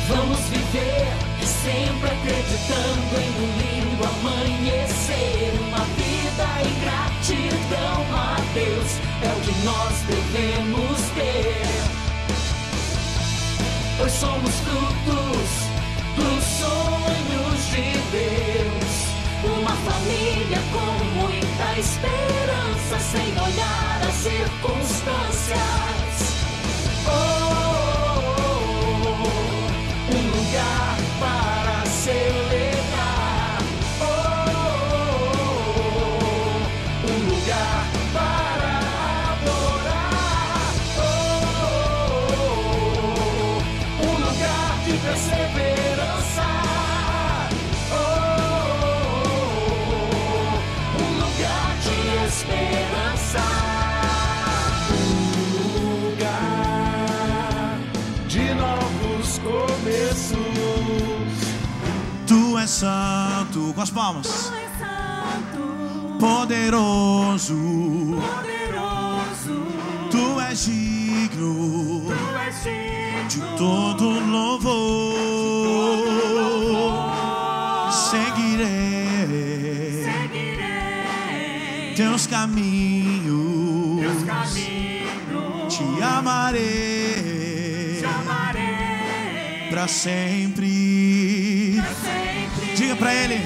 Vamos viver sempre acreditando em um lindo amanhecer. Uma vida em gratidão a Deus é o que nós devemos ter, pois somos frutos dos sonhos de Deus. Uma família com muita esperança, sem olhar as circunstâncias. Um lugar para celebrar. Um lugar para adorar. Um lugar de perseverança. Um lugar de esperança. Tu és santo, com as palmas. Tu és santo, poderoso, poderoso. Tu és digno, Tu és digno de todo louvor. Seguirei, seguirei teus caminhos, teus caminhos. te amarei, Te amarei pra sempre. Diga pra ele: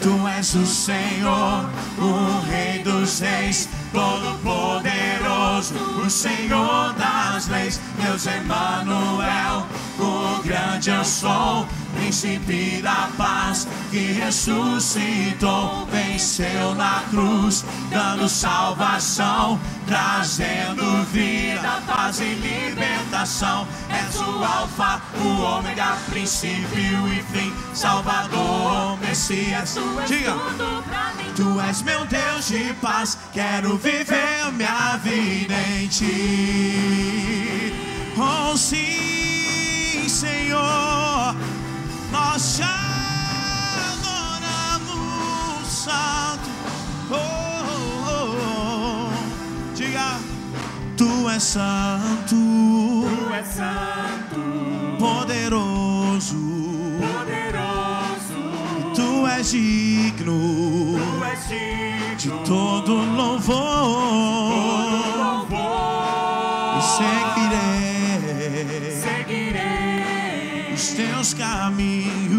Tu és o Senhor, o Rei dos Reis, Todo-Poderoso, o Senhor das leis. Deus Emmanuel, o grande eu sou, Príncipe da paz, que ressuscitou, venceu na cruz, dando salvação, trazendo vida, paz e libertação. És o Alfa, o Ômega, princípio e fim, Salvador, Messias. Diga: Tu és meu Deus de paz, quero viver minha vida em Ti. Oh sim, Senhor, nós te adoramos, Santo. Oh, oh, oh. Diga: Tu és santo, Tu és santo, poderoso, poderoso. Tu és digno, Tu és digno de todo louvor. Seguirei, seguirei os teus caminhos,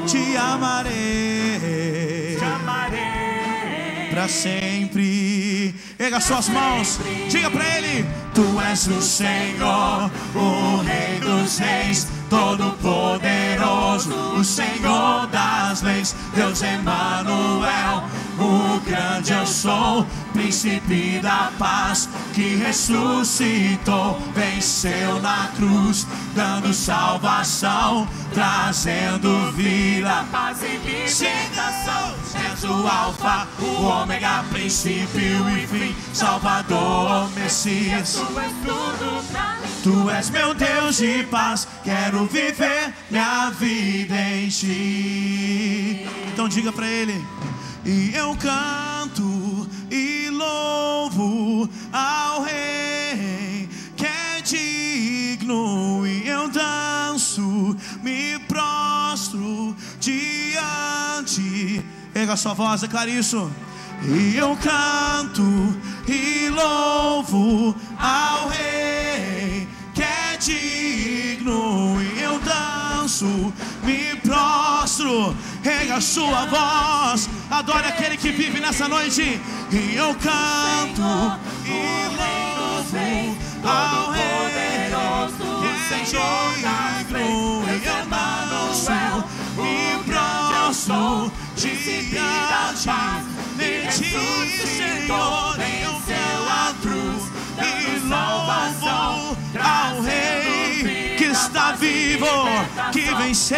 te amarei, te amarei pra sempre. Erga suas mãos, diga pra ele: Tu és o Senhor, o Rei dos Reis, Todo-Poderoso, o Senhor das leis. Deus Emmanuel, o grande eu sou, Príncipe da paz, que ressuscitou, venceu na cruz, dando salvação, trazendo vida, paz e libertação. És o Alfa, o Ômega, princípio e fim, Salvador, Messias. Tu és tudo pra mim. Tu és meu Deus de paz, quero viver minha vida em Ti. Então diga pra ele: E eu canto e louvo ao Rei que é digno, e eu danço, me prostro diante. Erga sua voz, declare isso. E eu canto e louvo ao Rei que é digno, e eu danço, me prostro. Erga sua voz, adore aquele que vive nessa noite. E eu canto e louvo ao Rei que é digno, e eu danço, me prostro diante de Ti, Senhor. Eu venceu a cruz e louvo ao Rei que está vivo, que venceu,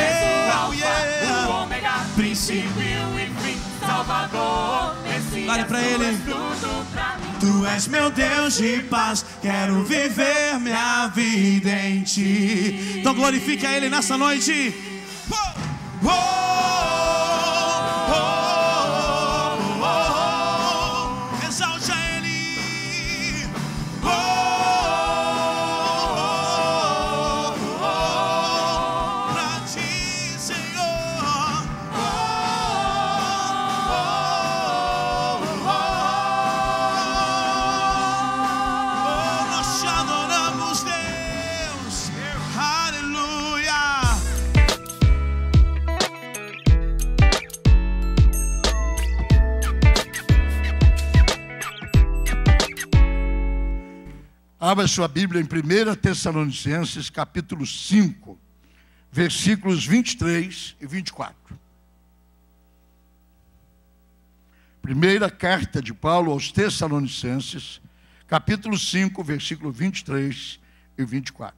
yeah. Princípio e fim, Salvador, Messias. Olha pra ele: Tudo pra mim. Tu és meu Deus de paz, quero viver minha vida em Ti. Então glorifique a Ele nessa noite. Oh, oh, oh, oh, oh. Exalte a Ele. Oh, oh, oh, Abra sua Bíblia em 1 Tessalonicenses, capítulo 5, versículos 23 e 24. Primeira carta de Paulo aos Tessalonicenses, capítulo 5, versículo 23 e 24.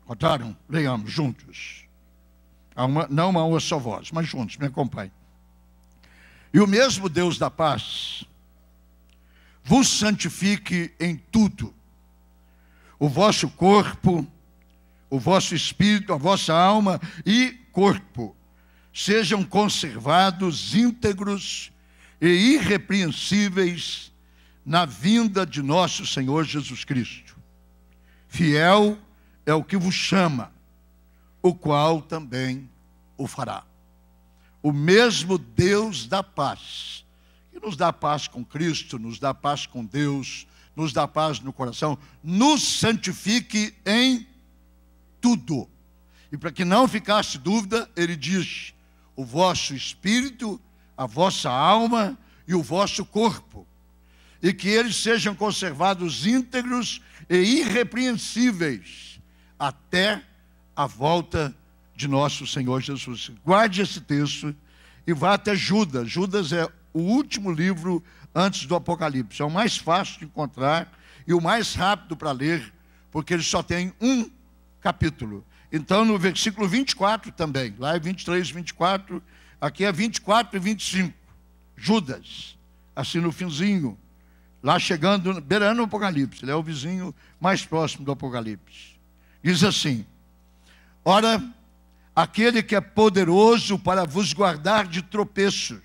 Notaram? Leiamos juntos. Não uma só voz, mas juntos, me acompanhem. E o mesmo Deus da paz vos santifique em tudo, o vosso corpo, o vosso espírito, a vossa alma e corpo, sejam conservados íntegros e irrepreensíveis na vinda de nosso Senhor Jesus Cristo. Fiel é o que vos chama, o qual também o fará. O mesmo Deus da paz, que nos dá paz com Cristo, nos dá paz com Deus, nos dá paz no coração, nos santifique em tudo. E para que não ficasse dúvida, ele diz: o vosso espírito, a vossa alma e o vosso corpo, e que eles sejam conservados íntegros e irrepreensíveis até a volta de nosso Senhor Jesus. Guarde esse texto e vá até Judas. Judas é o último livro antes do Apocalipse. É o mais fácil de encontrar e o mais rápido para ler, porque ele só tem um capítulo. Então, no versículo 24 também, lá é 23, 24, aqui é 24 e 25. Judas, assim no finzinho, lá chegando, beirando o Apocalipse. Ele é o vizinho mais próximo do Apocalipse. Diz assim: ora, aquele que é poderoso para vos guardar de tropeços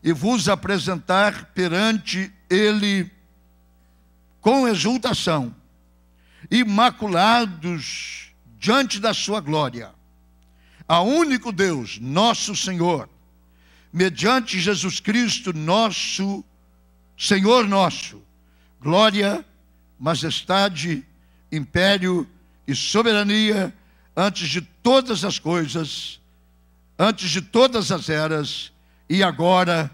e vos apresentar perante ele com exultação, imaculados diante da sua glória, a único Deus, nosso Senhor, mediante Jesus Cristo, nosso Senhor nosso, glória, majestade, império e soberania antes de todas as coisas, antes de todas as eras, e agora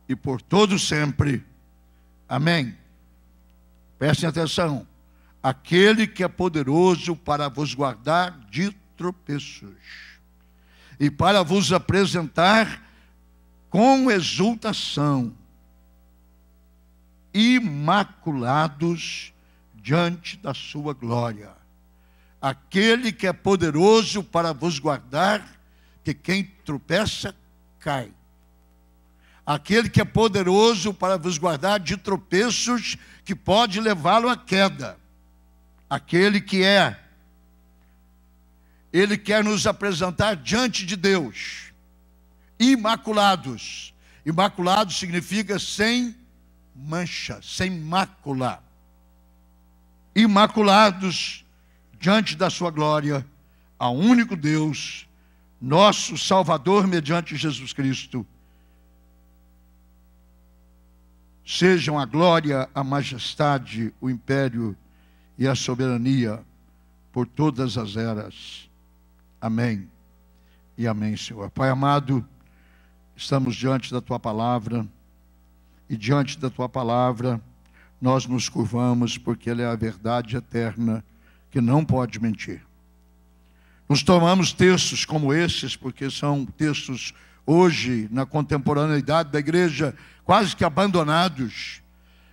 e por todo sempre. Amém. Prestem atenção. Aquele que é poderoso para vos guardar de tropeços e para vos apresentar com exultação, imaculados diante da sua glória. Aquele que é poderoso para vos guardar, que quem tropeça, cai. Aquele que é poderoso para vos guardar de tropeços, que pode levá-lo à queda. Aquele que ele quer nos apresentar diante de Deus, imaculados. Imaculados significa sem mancha, sem mácula. Imaculados diante da sua glória, ao único Deus, nosso Salvador mediante Jesus Cristo. Sejam a glória, a majestade, o império e a soberania por todas as eras. Amém e amém, Senhor. Pai amado, estamos diante da Tua palavra, e diante da Tua palavra nós nos curvamos, porque ela é a verdade eterna, que não pode mentir. Nos tomamos textos como esses, porque são textos hoje, na contemporaneidade da igreja, quase que abandonados,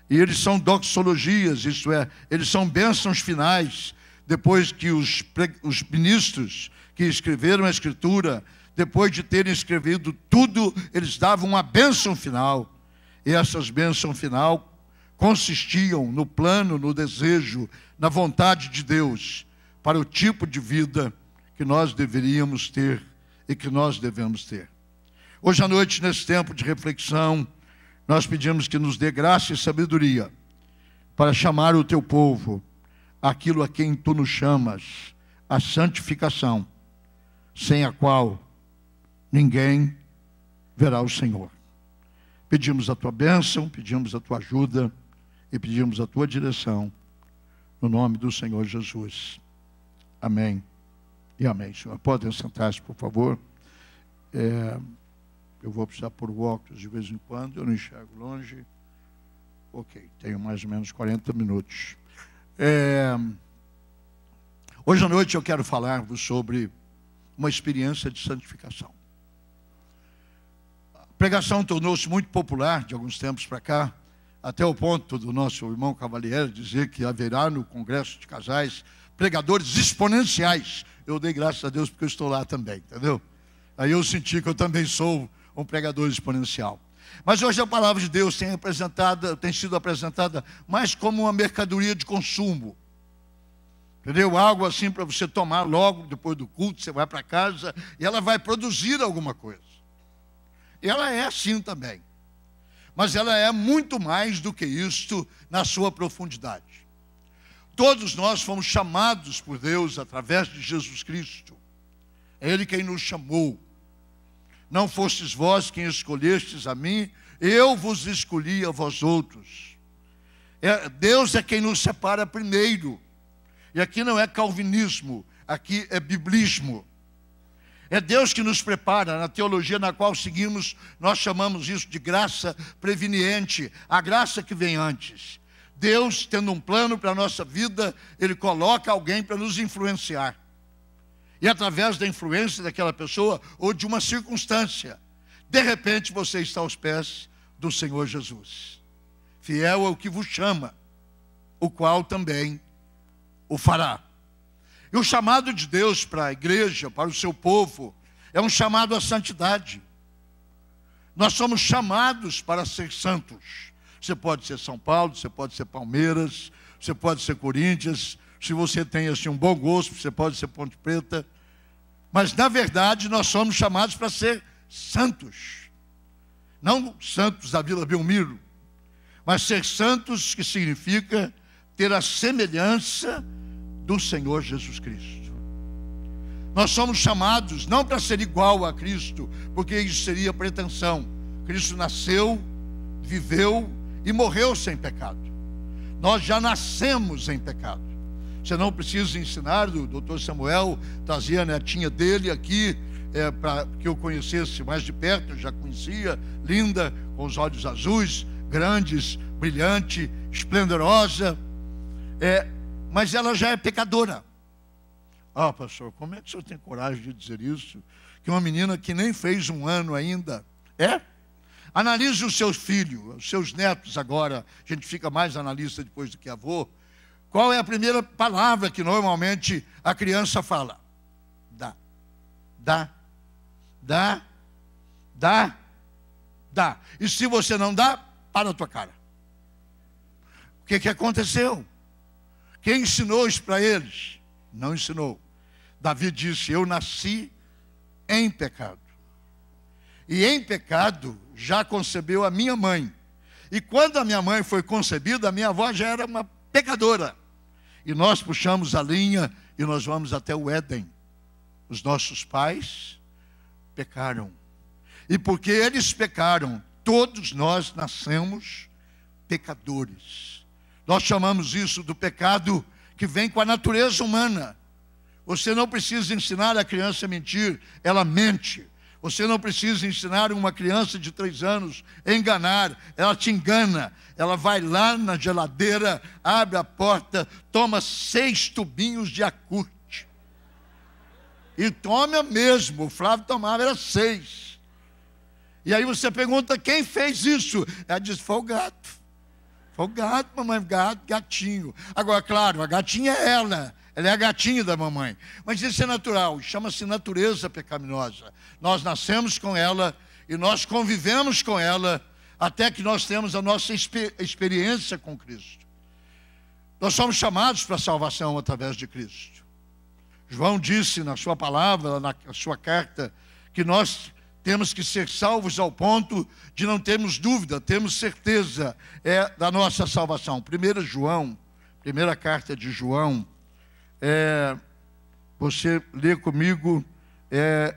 e eles são doxologias, isto é, eles são bênçãos finais, depois que os ministros que escreveram a Escritura, depois de terem escrevido tudo, eles davam uma bênção final, e essas bênçãos final consistiam no plano, no desejo, na vontade de Deus, para o tipo de vida que nós deveríamos ter e que nós devemos ter. Hoje à noite, nesse tempo de reflexão, nós pedimos que nos dê graça e sabedoria para chamar o Teu povo aquilo a quem Tu nos chamas, a santificação, sem a qual ninguém verá o Senhor. Pedimos a Tua bênção, pedimos a Tua ajuda e pedimos a Tua direção, no nome do Senhor Jesus. Amém e amém, Senhor. Podem sentar-se, por favor. Eu vou precisar pôr o óculos de vez em quando, eu não enxergo longe. Ok, tenho mais ou menos 40 minutos. Hoje à noite eu quero falar-vos sobre uma experiência de santificação. A pregação tornou-se muito popular de alguns tempos para cá, até o ponto do nosso irmão Cavalieri dizer que haverá no Congresso de Casais pregadores exponenciais. Eu dei graças a Deus porque eu estou lá também, entendeu? Aí eu senti que eu também sou um pregador exponencial. Mas hoje a palavra de Deus tem sido apresentada mais como uma mercadoria de consumo. Entendeu? Algo assim para você tomar logo depois do culto, você vai para casa e ela vai produzir alguma coisa. E ela é assim também. Mas ela é muito mais do que isto na sua profundidade. Todos nós fomos chamados por Deus através de Jesus Cristo. É Ele quem nos chamou. Não fostes vós quem escolhestes a mim, eu vos escolhi a vós outros. Deus é quem nos separa primeiro. E aqui não é calvinismo, aqui é biblismo. É Deus que nos prepara. Na teologia na qual seguimos, nós chamamos isso de graça preveniente, a graça que vem antes. Deus, tendo um plano para a nossa vida, Ele coloca alguém para nos influenciar. E através da influência daquela pessoa ou de uma circunstância, de repente você está aos pés do Senhor Jesus. Fiel é o que vos chama, o qual também o fará. E o chamado de Deus para a igreja, para o seu povo, é um chamado à santidade. Nós somos chamados para ser santos. Você pode ser São Paulo, você pode ser Palmeiras, você pode ser Corinthians. Se você tem assim, um bom gosto, você pode ser Ponte Preta. Mas, na verdade, nós somos chamados para ser santos. Não santos da Vila Belmiro, mas ser santos que significa ter a semelhança do Senhor Jesus Cristo. Nós somos chamados não para ser igual a Cristo, porque isso seria pretensão. Cristo nasceu, viveu e morreu sem pecado. Nós já nascemos em pecado. Você não precisa ensinar, o doutor Samuel trazia a netinha dele aqui, para que eu conhecesse mais de perto. Eu já conhecia, linda, com os olhos azuis, grandes, brilhante, esplendorosa, mas ela já é pecadora. Ah, pastor, como é que o senhor tem coragem de dizer isso? Que uma menina que nem fez um ano ainda, analise os seus filhos, os seus netos agora. A gente fica mais analista depois do que avô. Qual é a primeira palavra que normalmente a criança fala? Dá. Dá. Dá. Dá. Dá. E se você não dá, para a tua cara. O que aconteceu? Quem ensinou isso para eles? Não ensinou. Davi disse: eu nasci em pecado. E em pecado já concebeu a minha mãe. E quando a minha mãe foi concebida, a minha avó já era uma pecadora. E nós puxamos a linha e nós vamos até o Éden. Os nossos pais pecaram. E porque eles pecaram, todos nós nascemos pecadores. Nós chamamos isso do pecado que vem com a natureza humana. Você não precisa ensinar a criança a mentir, ela mente. Você não precisa ensinar uma criança de 3 anos a enganar, ela te engana. Ela vai lá na geladeira, abre a porta, toma 6 tubinhos de Yakult. E toma mesmo, o Flávio tomava, era 6. E aí você pergunta, quem fez isso? Ela diz, foi o gato. Foi o gato, mamãe, gatinho. Agora, claro, a gatinha é ela é a gatinha da mamãe. Mas isso é natural, chama-se natureza pecaminosa. Nós nascemos com ela e nós convivemos com ela até que nós temos a nossa experiência com Cristo. Nós somos chamados para a salvação através de Cristo. João disse na sua palavra, na sua carta, que nós temos que ser salvos ao ponto de não termos dúvida, temos certeza da nossa salvação. 1 João, primeira carta de João, você lê comigo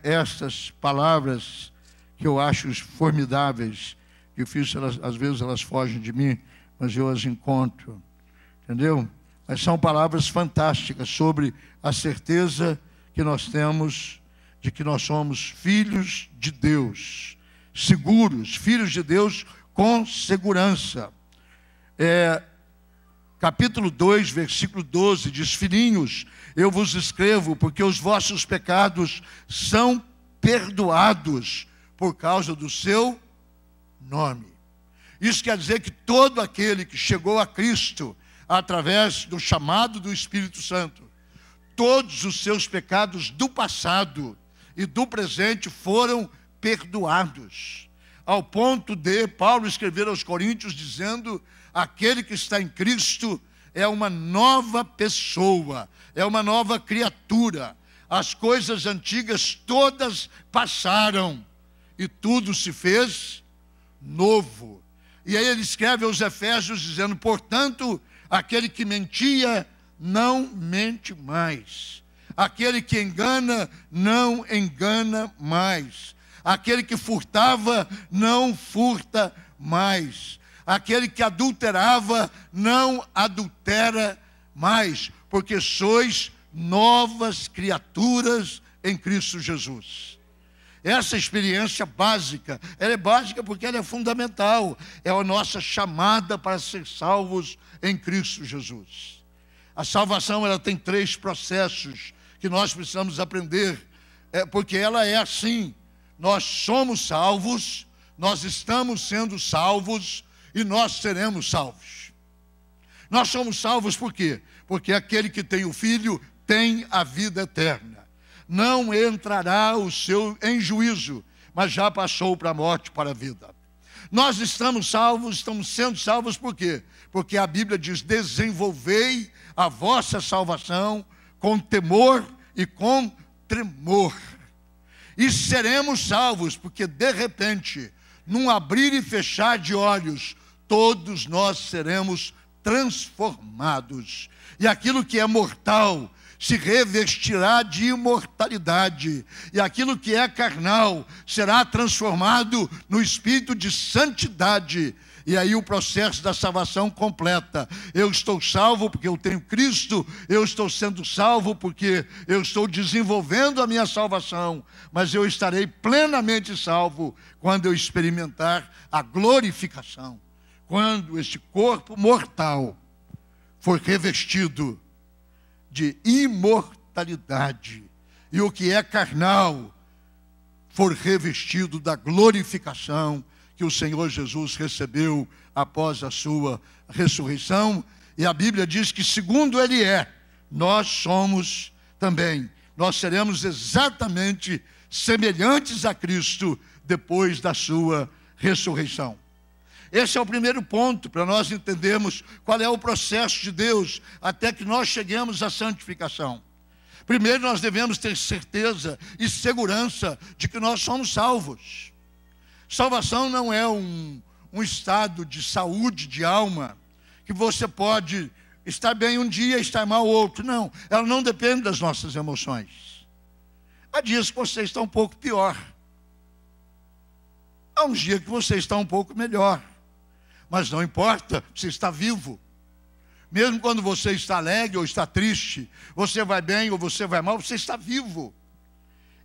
estas palavras que eu acho formidáveis. Difícil, às vezes elas fogem de mim, mas eu as encontro. Entendeu? Mas são palavras fantásticas sobre a certeza que nós temos de que nós somos filhos de Deus. seguros, filhos de Deus com segurança. Capítulo 2, versículo 12, diz: filhinhos, eu vos escrevo porque os vossos pecados são perdoados por causa do seu nome. Isso quer dizer que todo aquele que chegou a Cristo através do chamado do Espírito Santo, todos os seus pecados do passado e do presente foram perdoados. Ao ponto de Paulo escrever aos Coríntios dizendo: aquele que está em Cristo é uma nova pessoa, é uma nova criatura. As coisas antigas todas passaram e tudo se fez novo. E aí ele escreve aos Efésios dizendo: portanto, aquele que mentia não mente mais. Aquele que engana não engana mais. Aquele que furtava não furta mais. Aquele que adulterava não adultera mais, porque sois novas criaturas em Cristo Jesus. Essa experiência básica, ela é básica porque ela é fundamental. É a nossa chamada para ser salvos em Cristo Jesus. A salvação, ela tem 3 processos que nós precisamos aprender, porque ela é assim. Nós somos salvos, nós estamos sendo salvos e nós seremos salvos. Nós somos salvos por quê? Porque aquele que tem o Filho tem a vida eterna. Não entrará em juízo, mas já passou para a morte, para a vida. Nós estamos salvos, estamos sendo salvos por quê? Porque a Bíblia diz: desenvolvei a vossa salvação com temor e com tremor. E seremos salvos, porque de repente, num abrir e fechar de olhos, todos nós seremos transformados. E aquilo que é mortal se revestirá de imortalidade. E aquilo que é carnal será transformado no espírito de santidade. E aí o processo da salvação completa. Eu estou salvo porque eu tenho Cristo. Eu estou sendo salvo porque eu estou desenvolvendo a minha salvação. Mas eu estarei plenamente salvo quando eu experimentar a glorificação. Quando este corpo mortal for revestido de imortalidade. E o que é carnal for revestido da glorificação que o Senhor Jesus recebeu após a sua ressurreição. E a Bíblia diz que segundo Ele nós somos também. Nós seremos exatamente semelhantes a Cristo depois da sua ressurreição. Esse é o primeiro ponto para nós entendermos qual é o processo de Deus até que nós cheguemos à santificação. Primeiro nós devemos ter certeza e segurança de que nós somos salvos. Salvação não é um estado de saúde de alma, que você pode estar bem um dia e estar mal outro. Não, ela não depende das nossas emoções. Há dias que você está um pouco pior. Há uns dias que você está um pouco melhor. Mas não importa, você está vivo. Mesmo quando você está alegre ou está triste, você vai bem ou você vai mal, você está vivo.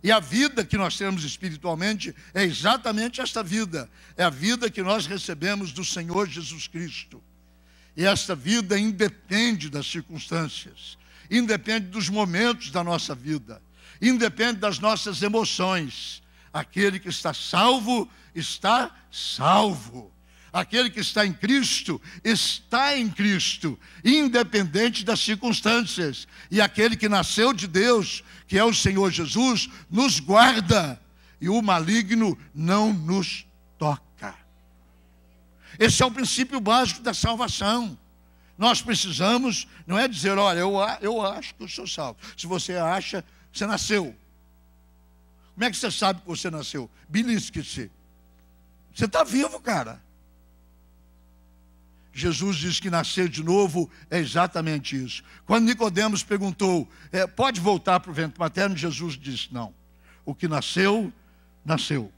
E a vida que nós temos espiritualmente é exatamente esta vida. É a vida que nós recebemos do Senhor Jesus Cristo. E esta vida independe das circunstâncias, independe dos momentos da nossa vida, independe das nossas emoções. Aquele que está salvo, está salvo. Aquele que está em Cristo, independente das circunstâncias. E aquele que nasceu de Deus, que é o Senhor Jesus, nos guarda. E o maligno não nos toca. Esse é o princípio básico da salvação. Nós precisamos, não é dizer, olha, eu acho que eu sou salvo. Se você acha, você nasceu. Como é que você sabe que você nasceu? Belisque-se. Você está vivo, cara. Jesus diz que nascer de novo é exatamente isso. Quando Nicodemos perguntou, pode voltar para o ventre materno? Jesus disse, não. O que nasceu, nasceu.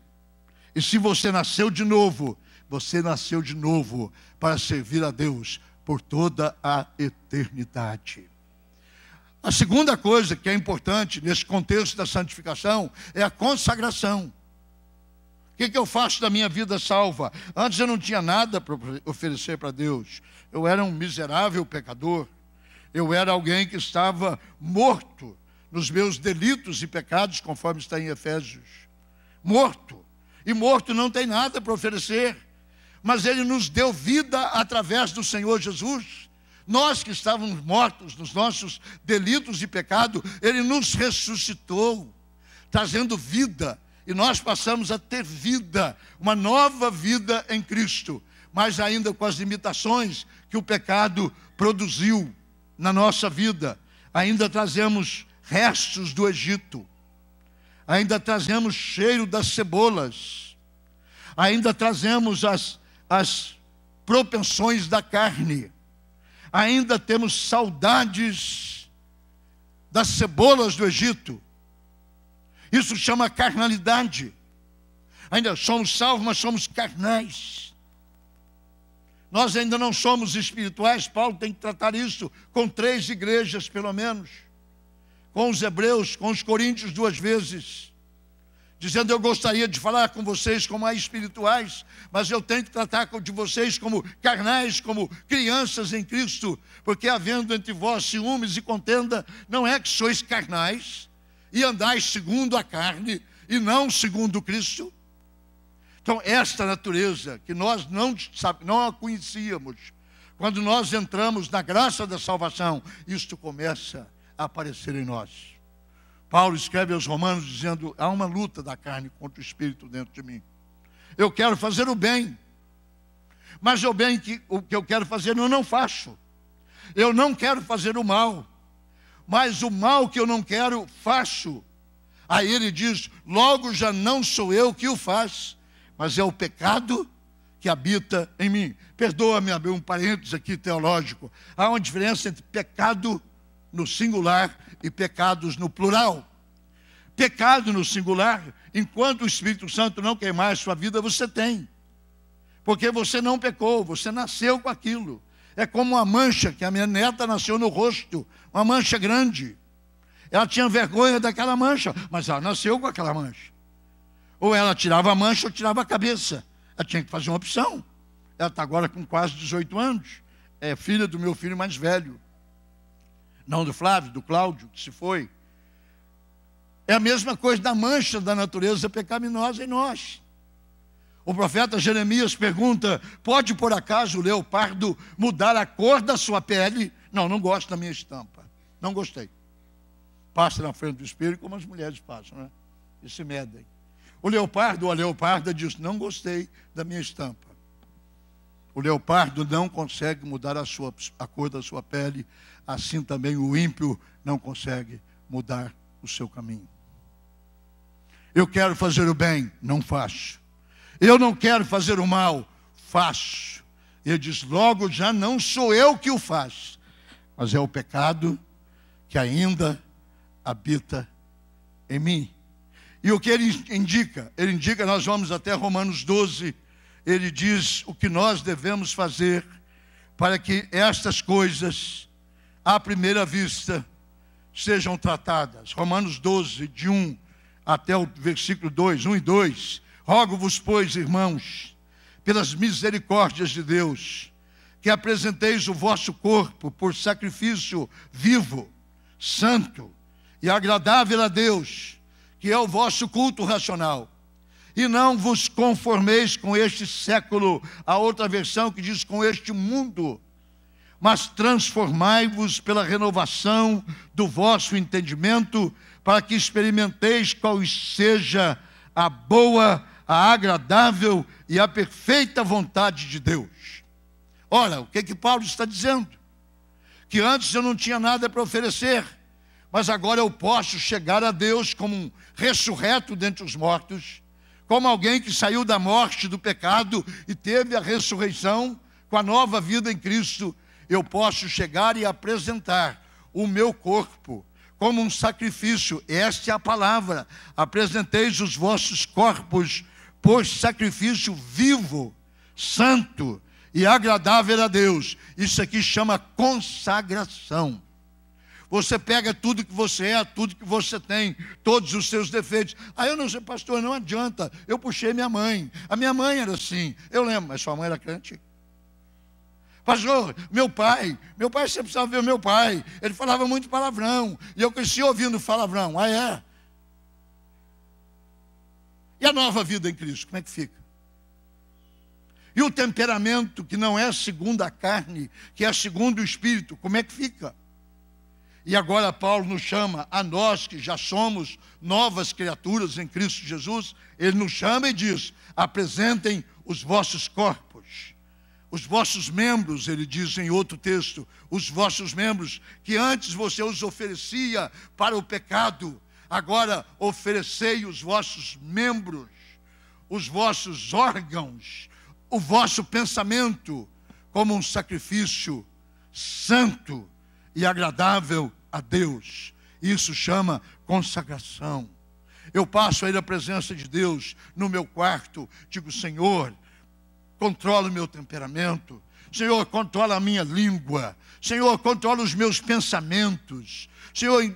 E se você nasceu de novo, você nasceu de novo para servir a Deus por toda a eternidade. A segunda coisa que é importante nesse contexto da santificação é a consagração. O que eu faço da minha vida salva? Antes eu não tinha nada para oferecer para Deus. Eu era um miserável pecador. Eu era alguém que estava morto nos meus delitos e pecados, conforme está em Efésios. Morto. E morto não tem nada para oferecer. Mas Ele nos deu vida através do Senhor Jesus. Nós que estávamos mortos nos nossos delitos e pecado, Ele nos ressuscitou, trazendo vida. E nós passamos a ter vida, uma nova vida em Cristo, mas ainda com as limitações que o pecado produziu na nossa vida. Ainda trazemos restos do Egito, ainda trazemos cheiro das cebolas, ainda trazemos as propensões da carne, ainda temos saudades das cebolas do Egito. Isso chama carnalidade. Ainda somos salvos, mas somos carnais. Nós ainda não somos espirituais. Paulo tem que tratar isso com 3 igrejas, pelo menos. Com os hebreus, com os coríntios 2 vezes. Dizendo, eu gostaria de falar com vocês como espirituais, mas eu tenho que tratar de vocês como carnais, como crianças em Cristo. Porque havendo entre vós ciúmes e contenda, não é que sois carnais, e andais segundo a carne, e não segundo Cristo. Então, esta natureza que nós não a conhecíamos, quando nós entramos na graça da salvação, isto começa a aparecer em nós. Paulo escreve aos Romanos dizendo, há uma luta da carne contra o Espírito dentro de mim. Eu quero fazer o bem, mas o que eu quero fazer eu não faço. Eu não quero fazer o mal, mas o mal que eu não quero, faço. Aí ele diz, logo já não sou eu que o faz, mas é o pecado que habita em mim. Perdoa-me abrir um parênteses aqui teológico. Há uma diferença entre pecado no singular e pecados no plural. Pecado no singular, enquanto o Espírito Santo não queimar a sua vida, você tem. Porque você não pecou, você nasceu com aquilo. É como uma mancha que a minha neta nasceu no rosto, uma mancha grande. Ela tinha vergonha daquela mancha, mas ela nasceu com aquela mancha. Ou ela tirava a mancha ou tirava a cabeça. Ela tinha que fazer uma opção. Ela está agora com quase 18 anos. É filha do meu filho mais velho. Não do Flávio, do Cláudio, que se foi. É a mesma coisa da mancha da natureza pecaminosa em nós. O profeta Jeremias pergunta, pode por acaso o leopardo mudar a cor da sua pele? Não, não gosto da minha estampa. Não gostei. Passa na frente do espelho como as mulheres passam, né? E se medem. O leopardo ou a leoparda diz, não gostei da minha estampa. O leopardo não consegue mudar a cor da sua pele, assim também o ímpio não consegue mudar o seu caminho. Eu quero fazer o bem, não faço. Eu não quero fazer o mal, faço. Ele diz, logo já não sou eu que o faço, mas é o pecado que ainda habita em mim. E o que ele indica? Ele indica, nós vamos até Romanos 12, ele diz o que nós devemos fazer para que estas coisas, à primeira vista, sejam tratadas. Romanos 12, de 1 até o versículo 2, 1 e 2. Rogo-vos, pois, irmãos, pelas misericórdias de Deus, que apresenteis o vosso corpo por sacrifício vivo, santo e agradável a Deus, que é o vosso culto racional. E não vos conformeis com este século, a outra versão que diz com este mundo, mas transformai-vos pela renovação do vosso entendimento, para que experimenteis qual seja a boa, a agradável e a perfeita vontade de Deus. Ora, o que Paulo está dizendo? Que antes eu não tinha nada para oferecer, mas agora eu posso chegar a Deus como um ressurreto dentre os mortos, como alguém que saiu da morte, do pecado e teve a ressurreição com a nova vida em Cristo. Eu posso chegar e apresentar o meu corpo como um sacrifício. Esta é a palavra. Apresenteis os vossos corpos por sacrifício vivo, santo e agradável a Deus. Isso aqui chama consagração. Você pega tudo que você é, tudo que você tem, todos os seus defeitos. Aí eu não sei, pastor, não adianta. Eu puxei minha mãe. A minha mãe era assim. Eu lembro, mas sua mãe era crente? Pastor, meu pai, você precisava ver meu pai. Ele falava muito palavrão. E eu cresci ouvindo palavrão. Ah, é? E a nova vida em Cristo, como é que fica? E o temperamento que não é segundo a carne, que é segundo o Espírito, como é que fica? E agora Paulo nos chama, a nós que já somos novas criaturas em Cristo Jesus, ele nos chama e diz, apresentem os vossos corpos, os vossos membros, ele diz em outro texto, os vossos membros, que antes você os oferecia para o pecado, agora oferecei os vossos membros, os vossos órgãos, o vosso pensamento, como um sacrifício santo e agradável a Deus. Isso chama consagração. Eu passo aí na presença de Deus no meu quarto, digo, Senhor, controla o meu temperamento, Senhor, controla a minha língua, Senhor, controla os meus pensamentos, Senhor,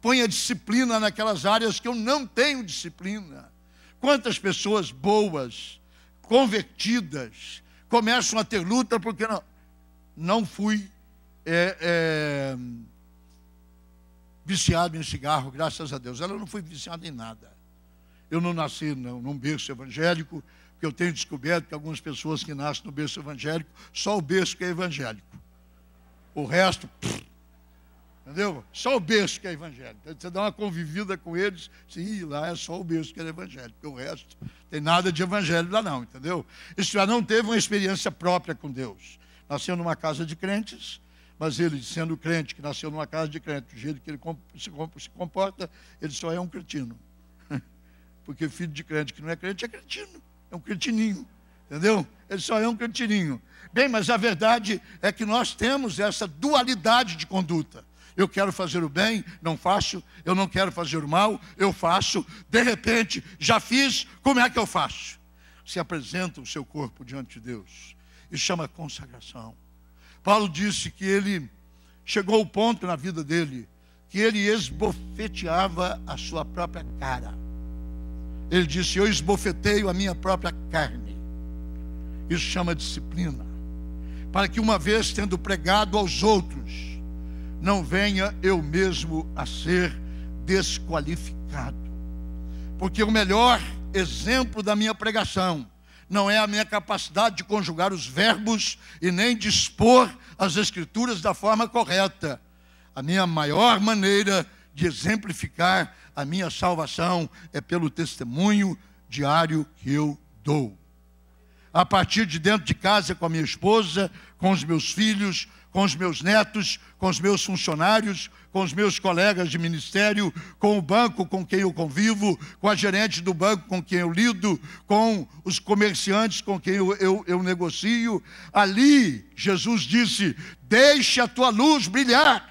põe a disciplina naquelas áreas que eu não tenho disciplina. Quantas pessoas boas, convertidas, começam a ter luta porque não fui viciado em cigarro, graças a Deus. Ela não foi viciada em nada. Eu não nasci num berço evangélico, porque eu tenho descoberto que algumas pessoas que nascem no berço evangélico, só o berço que é evangélico. O resto, entendeu? Só o berço que é evangélico. Você dá uma convivida com eles, sim, lá é só o berço que é evangélico, porque o resto tem nada de evangelho lá não, entendeu? Isso já não teve uma experiência própria com Deus. Nasceu numa casa de crentes, mas ele, sendo crente, que nasceu numa casa de crente, do jeito que ele se comporta, ele só é um cretino. Porque filho de crente que não é crente é cretino, é um cretininho, entendeu? Ele só é um cretininho. Bem, mas a verdade é que nós temos essa dualidade de conduta. Eu quero fazer o bem, não faço. Eu não quero fazer o mal, eu faço. De repente, já fiz, como é que eu faço? Se apresenta o seu corpo diante de Deus. Isso chama consagração. Paulo disse que ele chegou ao ponto na vida dele que ele esbofeteava a sua própria cara. Ele disse, eu esbofeteio a minha própria carne. Isso chama disciplina. Para que uma vez tendo pregado aos outros, não venha eu mesmo a ser desqualificado. Porque o melhor exemplo da minha pregação não é a minha capacidade de conjugar os verbos e nem de expor as Escrituras da forma correta. A minha maior maneira de exemplificar a minha salvação é pelo testemunho diário que eu dou. A partir de dentro de casa, com a minha esposa, com os meus filhos, com os meus netos, com os meus funcionários, com os meus colegas de ministério, com o banco com quem eu convivo, com a gerente do banco com quem eu lido, com os comerciantes com quem eu negocio. Ali, Jesus disse, deixe a tua luz brilhar,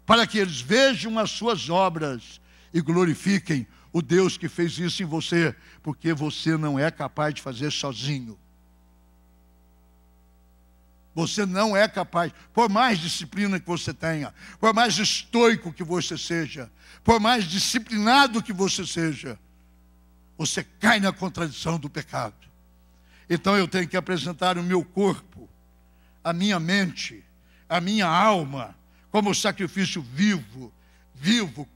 para que eles vejam as suas obras e glorifiquem o Deus que fez isso em você, porque você não é capaz de fazer sozinho. Você não é capaz, por mais disciplina que você tenha, por mais estoico que você seja, por mais disciplinado que você seja, você cai na contradição do pecado. Então eu tenho que apresentar o meu corpo, a minha mente, a minha alma, como sacrifício vivo,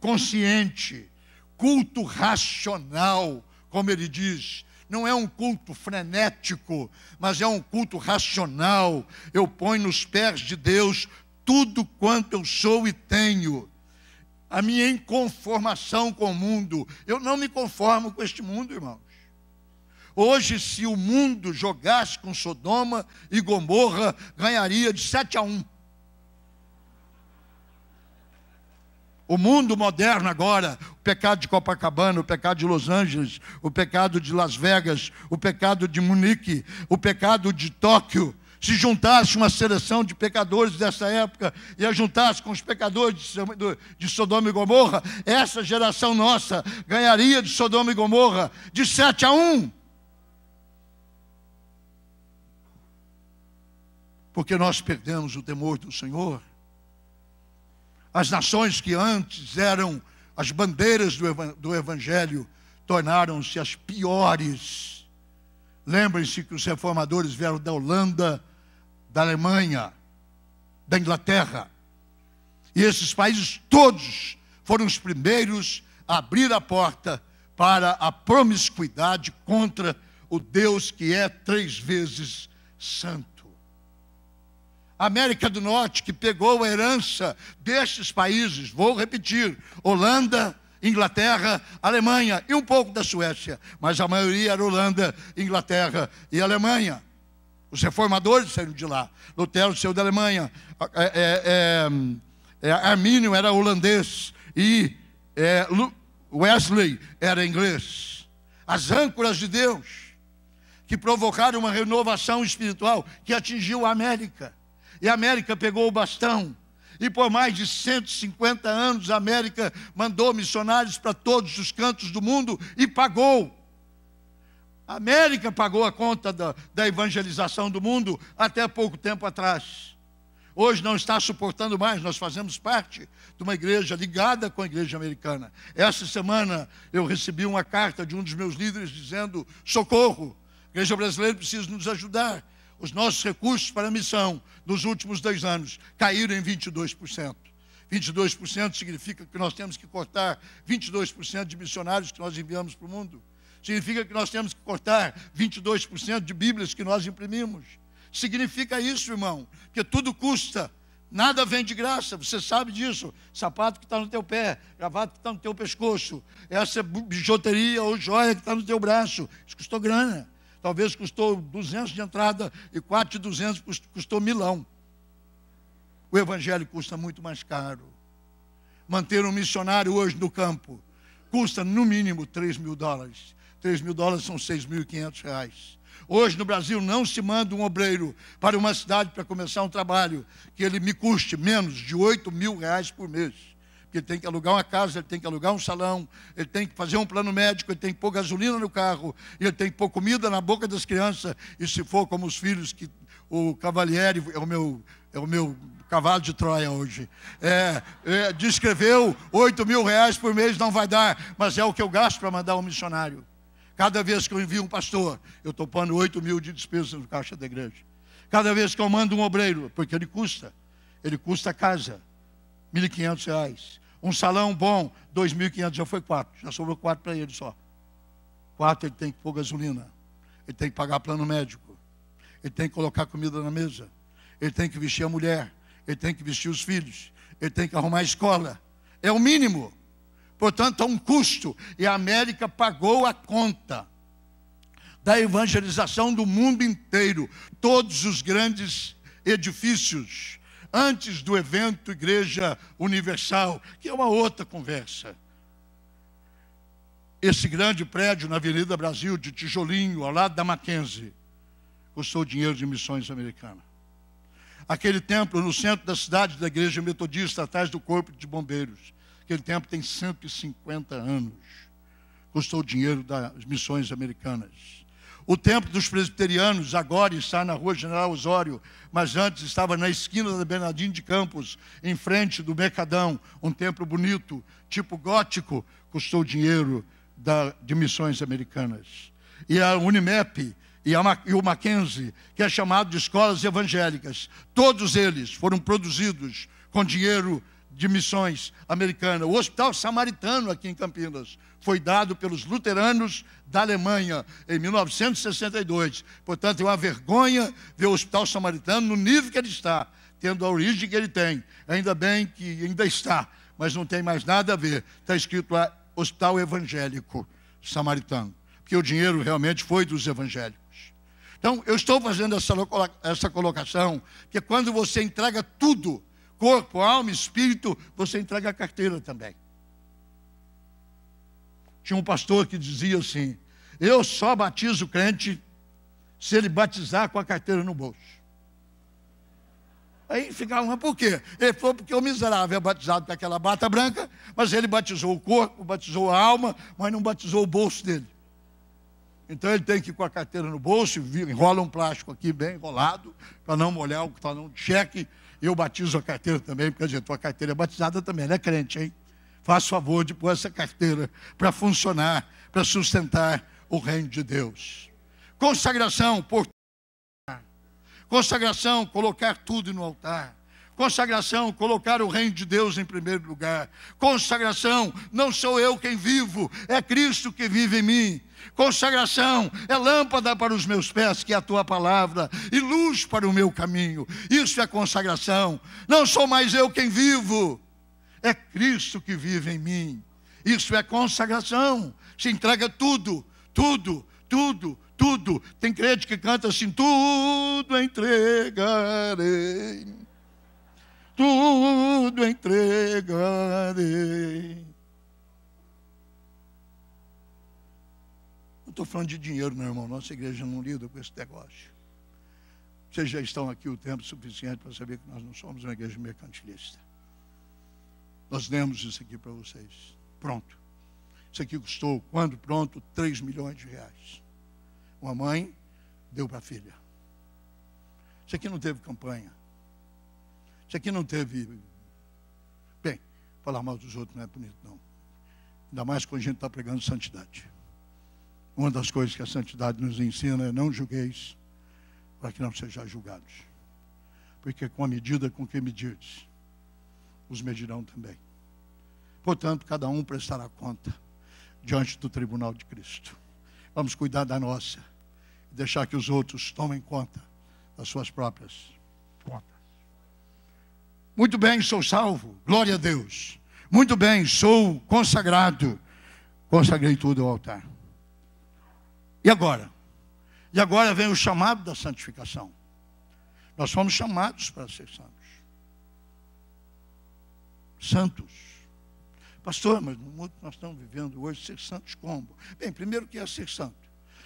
consciente, culto racional, como ele diz. Não é um culto frenético, mas é um culto racional. Eu ponho nos pés de Deus tudo quanto eu sou e tenho. A minha inconformação com o mundo. Eu não me conformo com este mundo, irmãos. Hoje, se o mundo jogasse com Sodoma e Gomorra, ganharia de 7-1. O mundo moderno agora, o pecado de Copacabana, o pecado de Los Angeles, o pecado de Las Vegas, o pecado de Munique, o pecado de Tóquio, se juntasse uma seleção de pecadores dessa época e a juntasse com os pecadores de Sodoma e Gomorra, essa geração nossa ganharia de Sodoma e Gomorra de 7-1. Porque nós perdemos o temor do Senhor. As nações que antes eram as bandeiras do Evangelho tornaram-se as piores. Lembrem-se que os reformadores vieram da Holanda, da Alemanha, da Inglaterra. E esses países todos foram os primeiros a abrir a porta para a promiscuidade contra o Deus que é 3 vezes santo. A América do Norte, que pegou a herança destes países, vou repetir, Holanda, Inglaterra, Alemanha e um pouco da Suécia, mas a maioria era Holanda, Inglaterra e Alemanha. Os reformadores saíram de lá. Lutero saiu da Alemanha, Armínio era holandês e Wesley era inglês. As âncoras de Deus que provocaram uma renovação espiritual que atingiu a América. E a América pegou o bastão. E por mais de 150 anos a América mandou missionários para todos os cantos do mundo e pagou. A América pagou a conta da evangelização do mundo até pouco tempo atrás. Hoje não está suportando mais, nós fazemos parte de uma igreja ligada com a igreja americana. Essa semana eu recebi uma carta de um dos meus líderes dizendo: socorro, a igreja brasileira precisa nos ajudar. Os nossos recursos para a missão nos últimos 2 anos caíram em 22%. 22% significa que nós temos que cortar 22% de missionários que nós enviamos para o mundo. Significa que nós temos que cortar 22% de Bíblias que nós imprimimos. Significa isso, irmão, que tudo custa. Nada vem de graça, você sabe disso. Sapato que está no teu pé, gravata que está no teu pescoço, essa bijuteria ou joia que está no teu braço, isso custou grana. Talvez custou 200 de entrada e 4 de 200 custou milão. O evangelho custa muito mais caro. Manter um missionário hoje no campo custa no mínimo $3.000. $3.000 são R$6.500. Hoje no Brasil não se manda um obreiro para uma cidade para começar um trabalho que ele me custe menos de R$8.000 por mês. Porque ele tem que alugar uma casa, ele tem que alugar um salão, ele tem que fazer um plano médico, ele tem que pôr gasolina no carro, ele tem que pôr comida na boca das crianças, e se for como os filhos, que o Cavalieri é o meu cavalo de Troia hoje, descreveu, R$8.000 por mês não vai dar, mas é o que eu gasto para mandar um missionário. Cada vez que eu envio um pastor, eu estou pondo 8.000 de despesas no caixa da igreja. Cada vez que eu mando um obreiro, porque ele custa a casa, R$1.500. Um salão bom, 2.500, já foi 4. Já sobrou 4 para ele só. 4 ele tem que pôr gasolina. Ele tem que pagar plano médico. Ele tem que colocar comida na mesa. Ele tem que vestir a mulher. Ele tem que vestir os filhos. Ele tem que arrumar a escola. É o mínimo. Portanto, é um custo. E a América pagou a conta da evangelização do mundo inteiro. Todos os grandes edifícios antes do evento Igreja Universal, que é uma outra conversa. Esse grande prédio na Avenida Brasil, de tijolinho, ao lado da Mackenzie, custou dinheiro de missões americanas. Aquele templo no centro da cidade da Igreja Metodista, atrás do Corpo de Bombeiros, aquele templo tem 150 anos, custou dinheiro das missões americanas. O templo dos presbiterianos agora está na Rua General Osório, mas antes estava na esquina da Bernardino de Campos, em frente do Mercadão, um templo bonito, tipo gótico, custou dinheiro de missões americanas. E a Unimep e o Mackenzie, que é chamado de escolas evangélicas, todos eles foram produzidos com dinheiro de missões americanas. O Hospital Samaritano aqui em Campinas foi dado pelos luteranos da Alemanha em 1962. Portanto, é uma vergonha ver o Hospital Samaritano no nível que ele está, tendo a origem que ele tem. Ainda bem que ainda está, mas não tem mais nada a ver. Está escrito lá, Hospital Evangélico Samaritano, porque o dinheiro realmente foi dos evangélicos. Então, eu estou fazendo essa colocação, que quando você entrega tudo, corpo, alma, espírito, você entrega a carteira também. Tinha um pastor que dizia assim: eu só batizo o crente se ele batizar com a carteira no bolso. Aí ficava, mas por quê? Ele falou, porque o miserável é batizado com aquela bata branca, mas ele batizou o corpo, batizou a alma, mas não batizou o bolso dele. Então ele tem que ir com a carteira no bolso, enrola um plástico aqui bem enrolado, para não molhar o talão de cheque. Eu batizo a carteira também, porque a tua carteira é batizada também, ela é crente, hein? Faça favor de pôr essa carteira para funcionar, para sustentar o reino de Deus. Consagração, consagração, colocar tudo no altar. Consagração, colocar o reino de Deus em primeiro lugar. Consagração, não sou eu quem vivo, é Cristo que vive em mim. Consagração é lâmpada para os meus pés, que é a tua palavra, e luz para o meu caminho. Isso é consagração. Não sou mais eu quem vivo, é Cristo que vive em mim. Isso é consagração. Se entrega tudo, tudo, tudo, tudo. Tem crente que canta assim: tudo entregarei. Tudo entregarei. Não estou falando de dinheiro, meu irmão. Nossa igreja não lida com esse negócio. Vocês já estão aqui o tempo suficiente para saber que nós não somos uma igreja mercantilista. Nós demos isso aqui para vocês. Pronto. Isso aqui custou, quando pronto, 3 milhões de reais. Uma mãe deu para a filha. Isso aqui não teve campanha. Isso aqui não teve... Bem, falar mal dos outros não é bonito, não. Ainda mais quando a gente está pregando santidade. Uma das coisas que a santidade nos ensina é: não julgueis, para que não sejais julgados. Porque com a medida com que medirdes, os medirão também. Portanto, cada um prestará conta diante do tribunal de Cristo. Vamos cuidar da nossa e deixar que os outros tomem conta das suas próprias contas. Muito bem, sou salvo, glória a Deus. Muito bem, sou consagrado. Consagrei tudo ao altar. E agora? E agora vem o chamado da santificação. Nós fomos chamados para ser santos. Santos. Pastor, mas no mundo que nós estamos vivendo hoje, ser santos como? Bem, primeiro, o que é ser santo?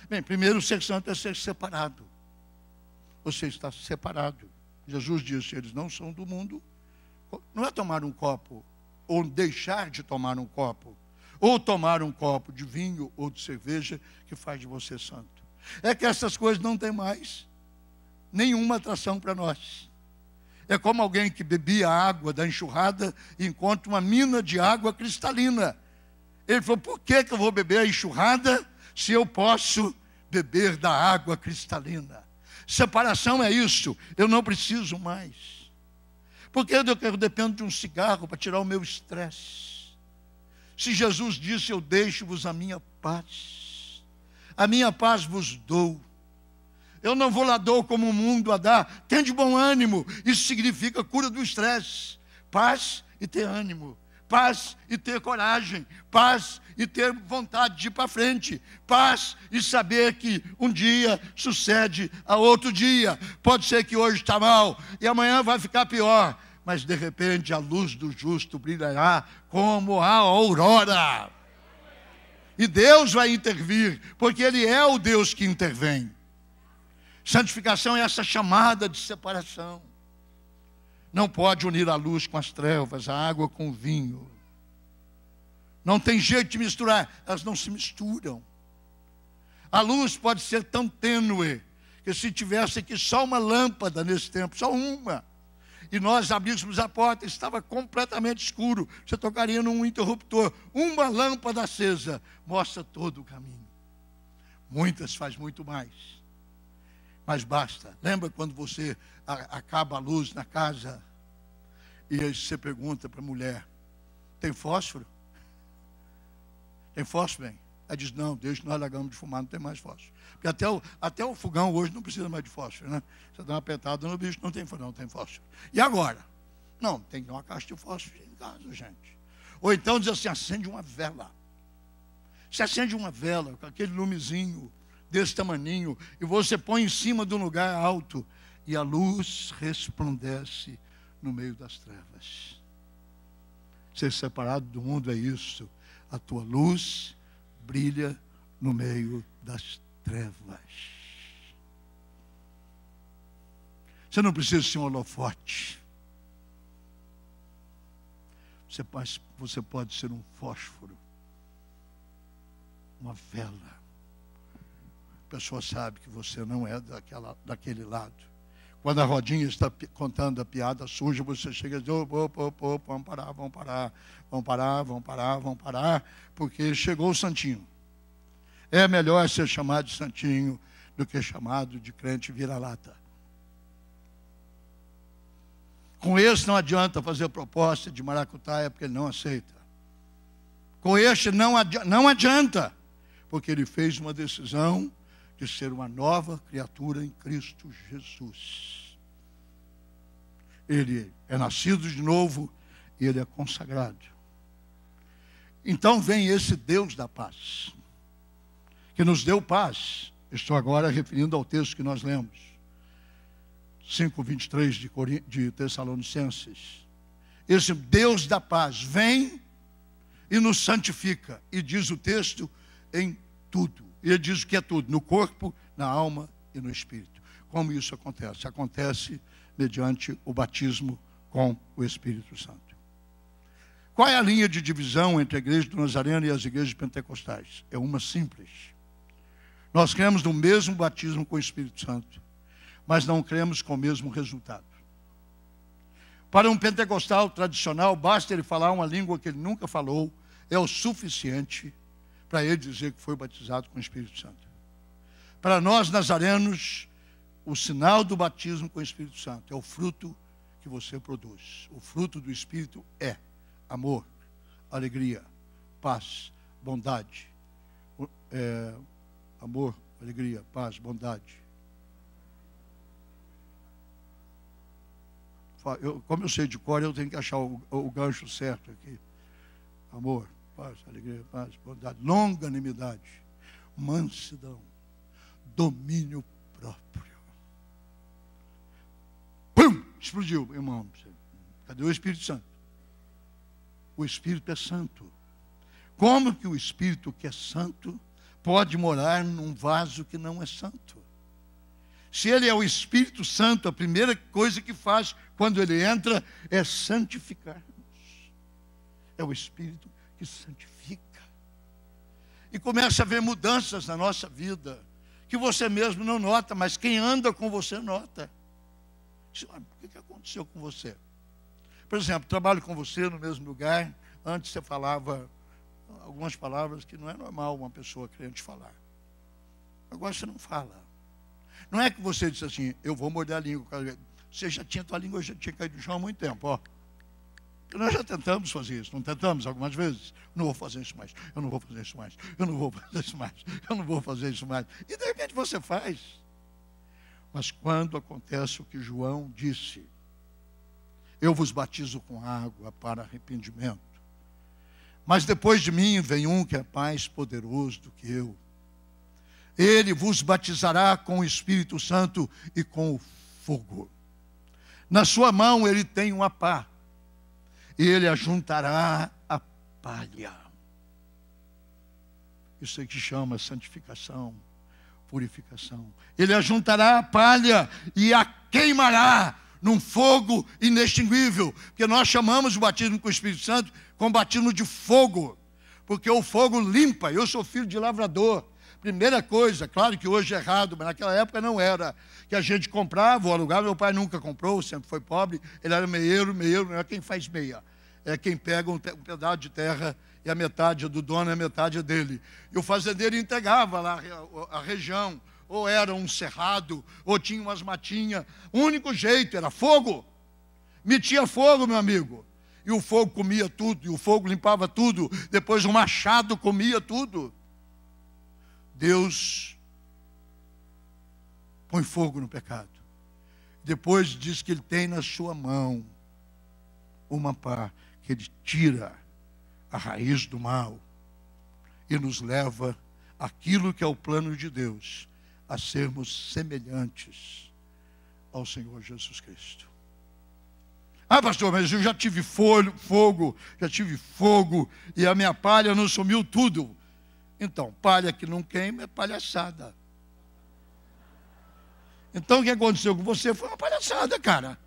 Bem, primeiro, ser santo é ser separado. Você está separado. Jesus disse: eles não são do mundo. Não é tomar um copo, ou deixar de tomar um copo, ou tomar um copo de vinho ou de cerveja que faz de você santo. É que essas coisas não têm mais nenhuma atração para nós. É como alguém que bebia água da enxurrada e encontra uma mina de água cristalina. Ele falou: por que eu vou beber a enxurrada se eu posso beber da água cristalina? Separação é isso, eu não preciso mais. Porque eu dependo de um cigarro para tirar o meu estresse. Se Jesus disse: eu deixo-vos a minha paz vos dou. Eu não vou lá dou como o mundo a dar. Tem de bom ânimo. Isso significa cura do estresse. Paz e ter ânimo. Paz e ter coragem. Paz e ter vontade de ir para frente. Paz e saber que um dia sucede a outro dia. Pode ser que hoje está mal e amanhã vai ficar pior. Mas de repente a luz do justo brilhará como a aurora. E Deus vai intervir, porque Ele é o Deus que intervém. Santificação é essa chamada de separação. Não pode unir a luz com as trevas, a água com o vinho. Não tem jeito de misturar, elas não se misturam. A luz pode ser tão tênue, que se tivesse aqui só uma lâmpada nesse tempo, só uma, e nós abríssemos a porta, estava completamente escuro, você tocaria num interruptor, uma lâmpada acesa, mostra todo o caminho. Muitas faz muito mais. Mas basta. Lembra quando você acaba a luz na casa e aí você pergunta para a mulher: tem fósforo? Tem fósforo, bem? Ela diz: não, desde que nós largamos de fumar não tem mais fósforo. Porque até o fogão hoje não precisa mais de fósforo, né? Você dá uma apertada no bicho, não tem fósforo. E agora? Não, tem uma caixa de fósforo em casa, gente. Ou então diz assim: acende uma vela. Você acende uma vela com aquele lumezinho desse tamaninho, e você põe em cima de um lugar alto, e a luz resplandece no meio das trevas. Ser separado do mundo é isso. A tua luz brilha no meio das trevas. Você não precisa ser um holofote. Você pode ser um fósforo, uma vela. pessoa sabe que você não é daquele lado. Quando a rodinha está contando a piada suja, você chega e diz, vamos parar, porque chegou o santinho. É melhor ser chamado de santinho do que chamado de crente vira-lata. Com esse não adianta fazer proposta de maracutaia, porque ele não aceita. Com este não adianta, porque ele fez uma decisão de ser uma nova criatura em Cristo Jesus. Ele é nascido de novo e ele é consagrado. Então vem esse Deus da paz, que nos deu paz. Estou agora referindo ao texto que nós lemos, 5:23 de Tessalonicenses. Esse Deus da paz vem e nos santifica, e diz o texto, em tudo. Ele diz o que é tudo, no corpo, na alma e no espírito. Como isso acontece? Acontece mediante o batismo com o Espírito Santo. Qual é a linha de divisão entre a igreja do Nazareno e as igrejas pentecostais? É uma simples. Nós cremos no mesmo batismo com o Espírito Santo, mas não cremos com o mesmo resultado. Para um pentecostal tradicional, basta ele falar uma língua que ele nunca falou, é o suficiente para ele dizer que foi batizado com o Espírito Santo. Para nós nazarenos, o sinal do batismo com o Espírito Santo é o fruto que você produz. O fruto do Espírito é amor, alegria, paz, bondade. Amor, alegria, paz, bondade. Como eu sei de cor, eu tenho que achar o gancho certo aqui. Amor, paz, alegria, paz, bondade, longanimidade, mansidão, domínio próprio. Pum! Explodiu, irmão. Cadê o Espírito Santo? O Espírito é santo. Como que o Espírito que é santo pode morar num vaso que não é santo? Se ele é o Espírito Santo, a primeira coisa que faz quando ele entra é santificar-nos. É o Espírito que santifica. E começa a haver mudanças na nossa vida, que você mesmo não nota, mas quem anda com você nota. O que aconteceu com você? Por exemplo, trabalho com você no mesmo lugar, antes você falava algumas palavras que não é normal uma pessoa crente falar. Agora você não fala. Não é que você disse assim, eu vou morder a língua. Você já tinha, tua língua já tinha caído no chão há muito tempo, ó. Nós já tentamos fazer isso, não tentamos algumas vezes? Não vou fazer isso mais, eu não vou fazer isso mais, eu não vou fazer isso mais, eu não vou fazer isso mais. E de repente você faz. Mas quando acontece o que João disse, eu vos batizo com água para arrependimento, mas depois de mim vem um que é mais poderoso do que eu. Ele vos batizará com o Espírito Santo e com o fogo. Na sua mão ele tem uma pá, e ele ajuntará a palha. Isso aí que chama santificação, purificação. Ele ajuntará a palha e a queimará num fogo inextinguível. Porque nós chamamos o batismo com o Espírito Santo como batismo de fogo, porque o fogo limpa. Eu sou filho de lavrador. Primeira coisa, claro que hoje é errado, mas naquela época não era, que a gente comprava ou alugava. Meu pai nunca comprou, sempre foi pobre. Ele era meieiro não é quem faz meia, é quem pega um pedaço de terra e a metade é do dono e a metade é dele. E o fazendeiro entregava lá a região, ou era um cerrado, ou tinha umas matinhas. O único jeito era fogo. Metia fogo, meu amigo. E o fogo comia tudo, e o fogo limpava tudo. Depois o machado comia tudo. Deus põe fogo no pecado. Depois diz que ele tem na sua mão uma pá, que ele tira a raiz do mal e nos leva àquilo que é o plano de Deus, a sermos semelhantes ao Senhor Jesus Cristo. Ah, pastor, mas eu já tive fogo, e a minha palha não sumiu tudo. Então, palha que não queima é palhaçada. Então, o que aconteceu com você foi uma palhaçada, cara.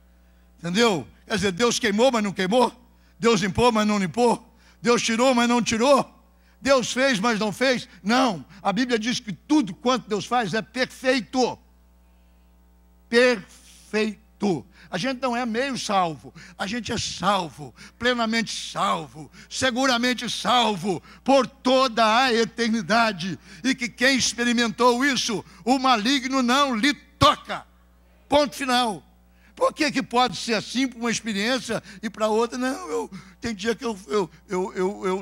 Entendeu? Quer dizer, Deus queimou, mas não queimou. Deus limpou, mas não limpou. Deus tirou, mas não tirou. Deus fez, mas não fez? Não. A Bíblia diz que tudo quanto Deus faz é perfeito. Perfeito. A gente não é meio salvo, a gente é salvo, plenamente salvo, seguramente salvo por toda a eternidade. E que quem experimentou isso, o maligno não lhe toca. Ponto final. Por que pode ser assim para uma experiência e para outra? Não, tem dia que eu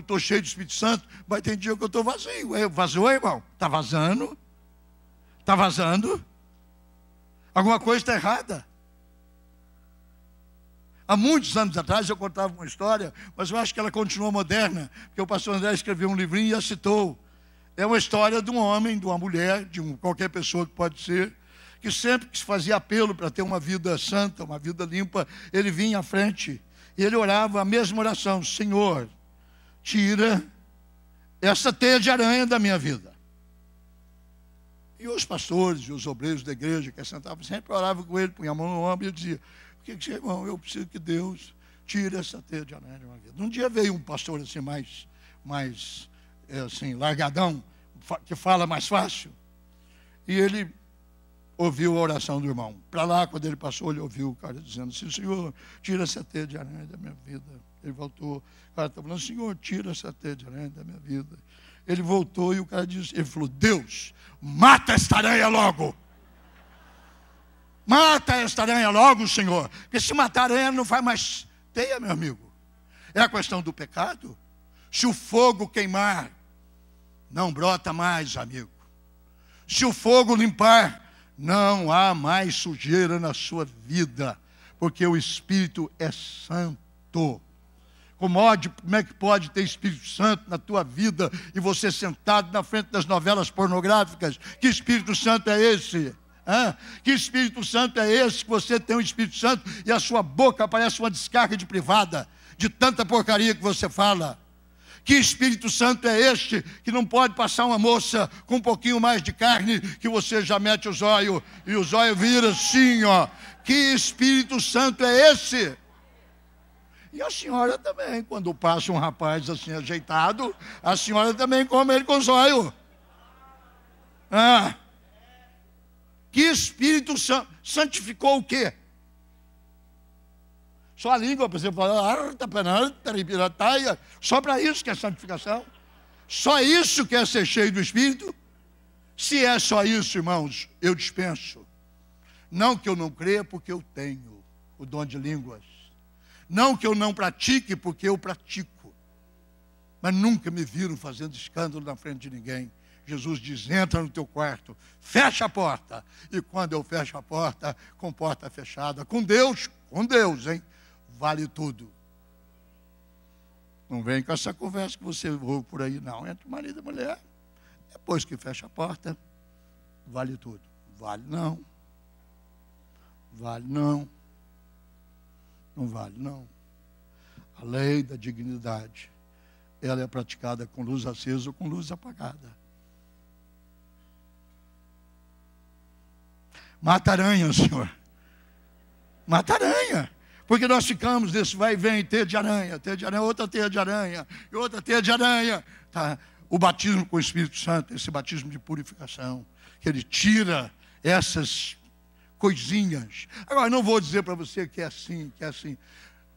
estou cheio do Espírito Santo, mas tem dia que eu estou vazio. Vazou, irmão? Está vazando? Está vazando? Alguma coisa está errada. Há muitos anos atrás eu contava uma história, mas eu acho que ela continua moderna, porque o pastor André escreveu um livrinho e a citou. É uma história de um homem, de uma mulher, qualquer pessoa que pode ser, que sempre que se fazia apelo para ter uma vida santa, uma vida limpa, ele vinha à frente e ele orava a mesma oração: Senhor, tira essa teia de aranha da minha vida. E os pastores e os obreiros da igreja que sentavam sempre oravam com ele, punha a mão no ombro e ele dizia: o que é, irmão? Eu preciso que Deus tire essa teia de aranha da minha vida. Um dia veio um pastor assim mais assim, largadão, que fala mais fácil, e ele ouviu a oração do irmão. Para lá, quando ele passou, ele ouviu o cara dizendo assim: Senhor, tira essa teia de aranha da minha vida. Ele voltou, o cara está falando: Senhor, tira essa teia de aranha da minha vida. Ele voltou e o cara disse, ele falou: Deus, mata esta aranha logo. Mata esta aranha logo, Senhor. Porque se matar a aranha não faz mais teia, meu amigo. É a questão do pecado. Se o fogo queimar, não brota mais, amigo. Se o fogo limpar, não há mais sujeira na sua vida, porque o Espírito é santo. Como é que pode ter Espírito Santo na tua vida e você sentado na frente das novelas pornográficas? Que Espírito Santo é esse? Que Espírito Santo é esse que você tem o Espírito Santo e a sua boca parece uma descarga de privada, de tanta porcaria que você fala? Que Espírito Santo é este que não pode passar uma moça com um pouquinho mais de carne que você já mete o zóio e o zóio vira assim, ó. Que Espírito Santo é esse? E a senhora também, quando passa um rapaz assim ajeitado, a senhora também come ele com zóio. Que Espírito Santo santificou o quê? Só a língua para você falar, só para isso que é santificação? Só isso que é ser cheio do Espírito? Se é só isso, irmãos, eu dispenso. Não que eu não creia, porque eu tenho o dom de línguas. Não que eu não pratique, porque eu pratico. Mas nunca me viram fazendo escândalo na frente de ninguém. Jesus diz: entra no teu quarto, fecha a porta. E quando eu fecho a porta, com porta fechada, com Deus, hein? Vale tudo. Não vem com essa conversa que você ouve por aí, não. Entre marido e mulher, depois que fecha a porta, vale tudo. Vale não. Vale não. Não vale não. A lei da dignidade, ela é praticada com luz acesa ou com luz apagada. Mata aranha, Senhor. Mata aranha. Porque nós ficamos nesse vai e vem, teia de aranha, outra teia de aranha, e outra teia de aranha. Tá? O batismo com o Espírito Santo, esse batismo de purificação, que ele tira essas coisinhas. Agora, não vou dizer para você que é assim, que é assim.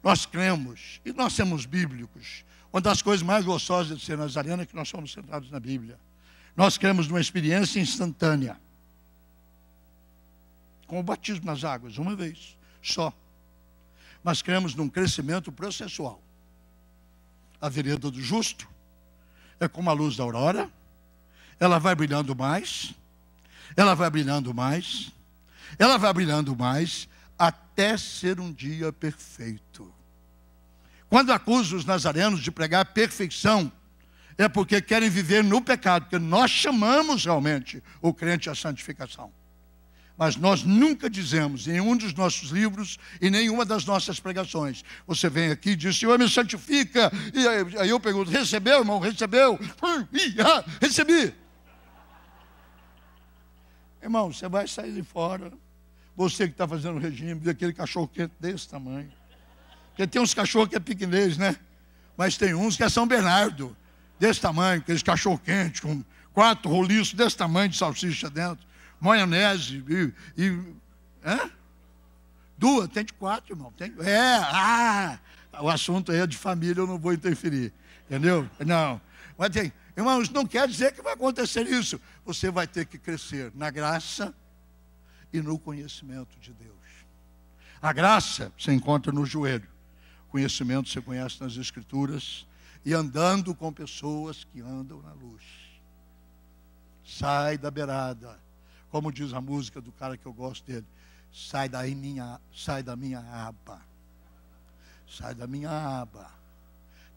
Nós cremos, e nós somos bíblicos. Uma das coisas mais gostosas de ser nazareno é que nós somos centrados na Bíblia. Nós cremos numa experiência instantânea. Com o batismo nas águas, uma vez, só. Mas cremos num crescimento processual. A vereda do justo é como a luz da aurora. Ela vai brilhando mais. Ela vai brilhando mais. Ela vai brilhando mais até ser um dia perfeito. Quando acuso os nazarenos de pregar perfeição, é porque querem viver no pecado, porque nós chamamos realmente o crente à santificação. Mas nós nunca dizemos em nenhum dos nossos livros e nenhuma das nossas pregações. Você vem aqui e diz: Senhor, me santifica. E aí eu pergunto: recebeu, irmão? Recebeu? Recebi. Irmão, você vai sair de fora. Você que está fazendo regime, vê aquele cachorro quente desse tamanho. Porque tem uns cachorros que é pequenês, né? Mas tem uns que é São Bernardo. desse tamanho, aqueles cachorro-quente, com 4 roliços desse tamanho de salsicha dentro, maionese hã? 2, tem de 4, irmão. O assunto aí é de família, eu não vou interferir. Entendeu? Não. Mas tem, irmãos, não quer dizer que vai acontecer isso. Você vai ter que crescer na graça e no conhecimento de Deus. A graça você encontra no joelho. O conhecimento você conhece nas Escrituras. E andando com pessoas que andam na luz. Sai da beirada. Como diz a música do cara que eu gosto dele. Sai da minha aba. Sai da minha aba.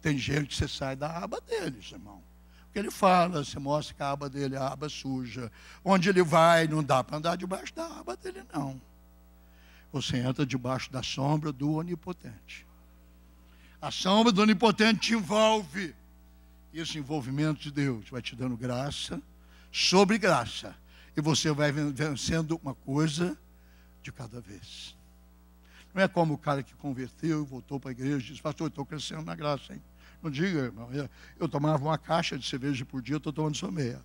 Tem gente que você sai da aba deles, irmão. Porque ele fala, você mostra que a aba dele é a aba suja. Onde ele vai, não dá para andar debaixo da aba dele, não. Você entra debaixo da sombra do Onipotente. A sombra do Onipotente te envolve. E esse envolvimento de Deus vai te dando graça sobre graça. E você vai vencendo uma coisa de cada vez. Não é como o cara que converteu e voltou para a igreja e disse, pastor, eu estou crescendo na graça, hein? Não diga, irmão, eu tomava uma caixa de cerveja por dia, eu estou tomando só meia.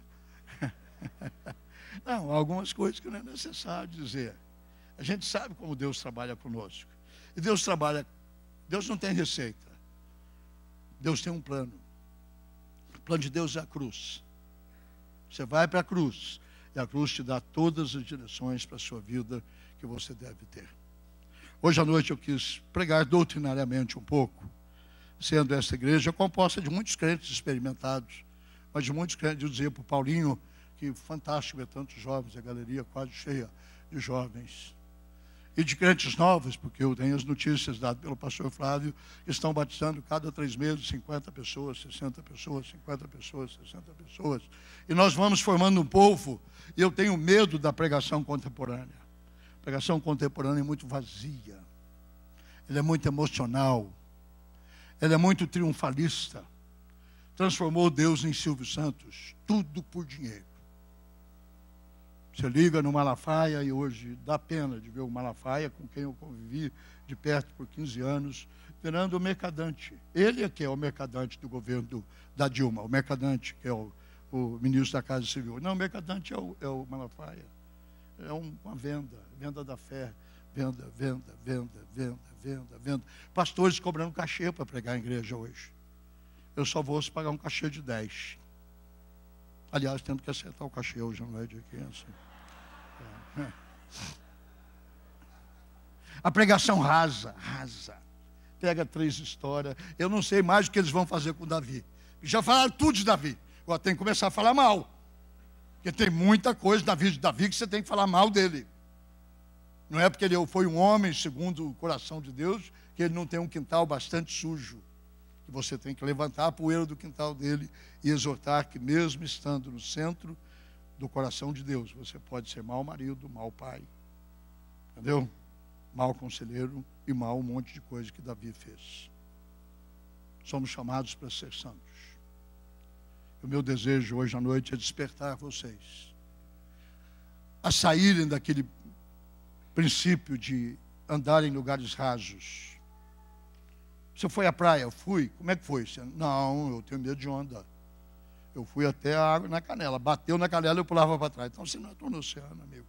Não, há algumas coisas que não é necessário dizer. A gente sabe como Deus trabalha conosco. E Deus não tem receita. Deus tem um plano. O plano de Deus é a cruz. Você vai para a cruz. E a cruz te dá todas as direções para a sua vida que você deve ter. Hoje à noite eu quis pregar doutrinariamente um pouco, sendo essa igreja composta de muitos crentes experimentados, mas de muitos crentes. Eu dizia para o Paulinho que fantástico ver tantos jovens, a galeria quase cheia de jovens. E de crentes novos, porque eu tenho as notícias dadas pelo pastor Flávio, que estão batizando cada 3 meses 50 pessoas, 60 pessoas, 50 pessoas, 60 pessoas. E nós vamos formando um povo, e eu tenho medo da pregação contemporânea. A pregação contemporânea é muito vazia, ela é muito emocional, ela é muito triunfalista. Transformou Deus em Silvio Santos, tudo por dinheiro. Você liga no Malafaia e hoje dá pena de ver o Malafaia, com quem eu convivi de perto por 15 anos, virando o mercadante. Ele é que é o mercadante do governo da Dilma, o mercadante que é o ministro da Casa Civil. Não, o mercadante é o Malafaia. É uma venda da fé. Venda. Pastores cobrando cachê para pregar em igreja hoje. Eu só vou se pagar um cachê de 10. Aliás, tendo que acertar o cachê hoje à noite aqui. Assim. A pregação rasa. Pega 3 histórias. Eu não sei mais o que eles vão fazer com Davi. Já falaram tudo de Davi. Agora tem que começar a falar mal. Porque tem muita coisa da vida de Davi que você tem que falar mal dele. Não é porque ele foi um homem segundo o coração de Deus que ele não tem um quintal bastante sujo. Que você tem que levantar a poeira do quintal dele e exortar que mesmo estando no centro do coração de Deus, você pode ser mau marido, mau pai, entendeu? Mau conselheiro e mau um monte de coisa que Davi fez. Somos chamados para ser santos. O meu desejo hoje à noite é despertar vocês a saírem daquele princípio de andar em lugares rasos. Você foi à praia? Eu fui. Como é que foi? Você, não, eu tenho medo de onda. Eu fui até a água na canela. Bateu na canela e eu pulava para trás. Então você não entrou no oceano, amigo.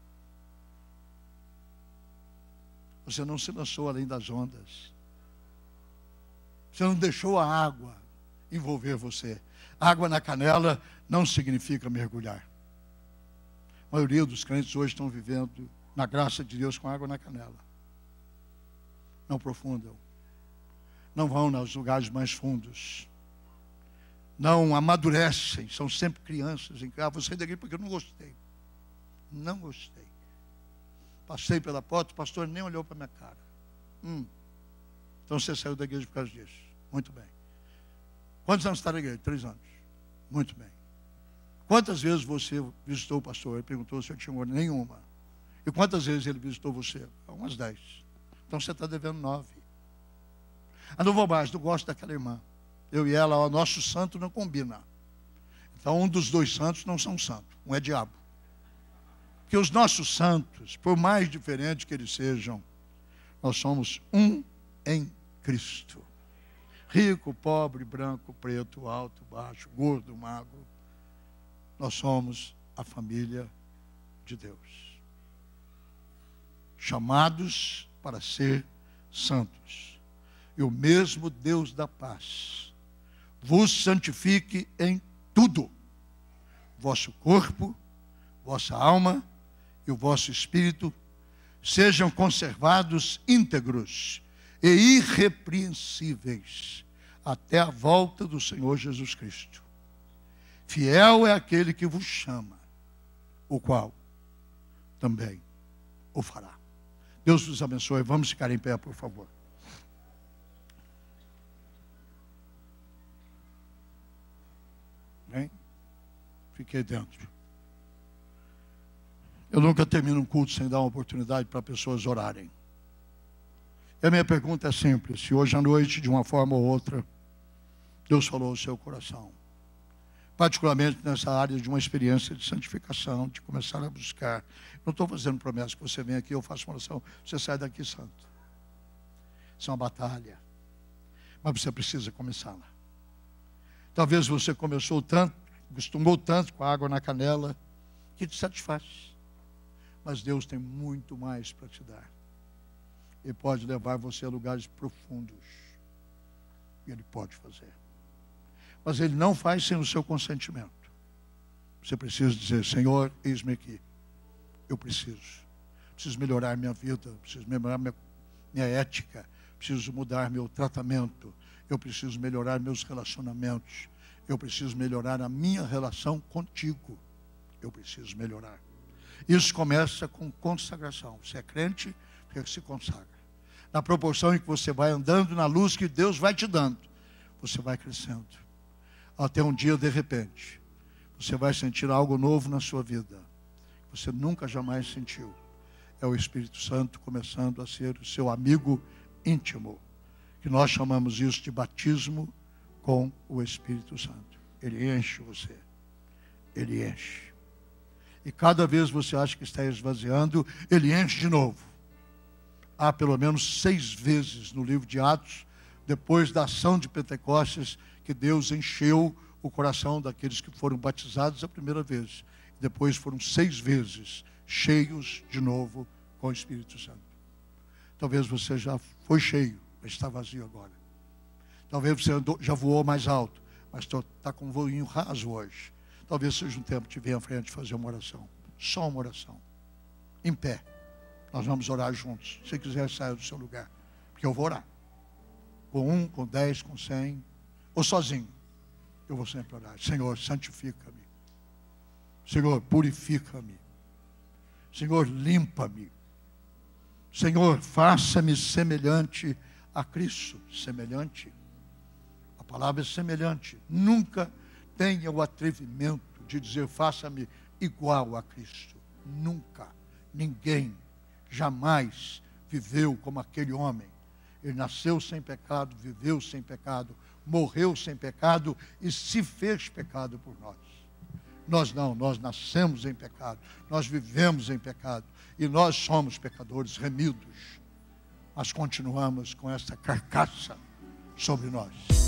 Você não se lançou além das ondas. Você não deixou a água envolver você. Água na canela não significa mergulhar. A maioria dos crentes hoje estão vivendo na graça de Deus com água na canela. Não aprofundam. Não vão nos lugares mais fundos. Não amadurecem. São sempre crianças. Vou sair daqui porque eu não gostei. Não gostei. Passei pela porta, o pastor nem olhou para a minha cara. Então você saiu da igreja por causa disso. Muito bem. Quantos anos está na igreja? 3 anos. Muito bem. Quantas vezes você visitou o pastor? Ele perguntou se eu tinha olho. Nenhuma. E quantas vezes ele visitou você? Umas 10. Então você está devendo 9. Não vou mais, não gosto daquela irmã. Eu e ela, o nosso santo não combina. Então um dos 2 santos não são santos. Um é diabo. Porque os nossos santos, por mais diferentes que eles sejam, nós somos um em Cristo. rico, pobre, branco, preto, alto, baixo, gordo, magro. Nós somos a família de Deus, chamados para ser santos. E o mesmo Deus da paz vos santifique em tudo, vosso corpo, vossa alma e o vosso espírito sejam conservados íntegros e irrepreensíveis até a volta do Senhor Jesus Cristo. Fiel é aquele que vos chama, o qual também o fará. Deus nos abençoe. Vamos ficar em pé, por favor. Bem, fiquei dentro. Eu nunca termino um culto sem dar uma oportunidade para pessoas orarem. E a minha pergunta é simples: se hoje à noite, de uma forma ou outra, Deus falou ao seu coração, particularmente nessa área de uma experiência de santificação, de começar a buscar. Não estou fazendo promessa que você vem aqui, eu faço uma oração, você sai daqui santo. Isso é uma batalha, mas você precisa começá-la. Talvez você começou tanto, acostumou tanto com a água na canela, que te satisfaz. Mas Deus tem muito mais para te dar. Ele pode levar você a lugares profundos. E Ele pode fazer. Mas Ele não faz sem o seu consentimento. Você precisa dizer: Senhor, eis-me aqui. Eu preciso. Preciso melhorar minha vida. Preciso melhorar minha ética. Preciso mudar meu tratamento. Eu preciso melhorar meus relacionamentos. Eu preciso melhorar a minha relação contigo. Eu preciso melhorar. Isso começa com consagração. Você é crente, porque se consagra. Na proporção em que você vai andando na luz que Deus vai te dando, você vai crescendo. Até um dia, de repente, você vai sentir algo novo na sua vida. Você nunca jamais sentiu. É o Espírito Santo começando a ser o seu amigo íntimo. Que nós chamamos isso de batismo com o Espírito Santo. Ele enche você. Ele enche. E cada vez você acha que está esvaziando, Ele enche de novo. Há pelo menos 6 vezes no livro de Atos, depois da ação de Pentecostes, que Deus encheu o coração daqueles que foram batizados a primeira vez. Depois foram 6 vezes cheios de novo com o Espírito Santo. Talvez você já foi cheio, mas está vazio agora. Talvez você já voou mais alto, mas está com um voinho raso hoje. Talvez seja um tempo de vir à frente fazer uma oração. Só uma oração. Em pé. Nós vamos orar juntos. Se quiser, saia do seu lugar. Porque eu vou orar. Com 1, com 10, com 100. Ou sozinho. Eu vou sempre orar. Senhor, santifica-me. Senhor, purifica-me. Senhor, limpa-me. Senhor, faça-me semelhante a Cristo. Semelhante. A palavra é semelhante. Nunca tenha o atrevimento de dizer: faça-me igual a Cristo. Nunca. Ninguém jamais viveu como aquele homem. Ele nasceu sem pecado, viveu sem pecado, morreu sem pecado e se fez pecado por nós. Nós não, nós nascemos em pecado, nós vivemos em pecado e nós somos pecadores remidos, mas continuamos com essa carcaça sobre nós.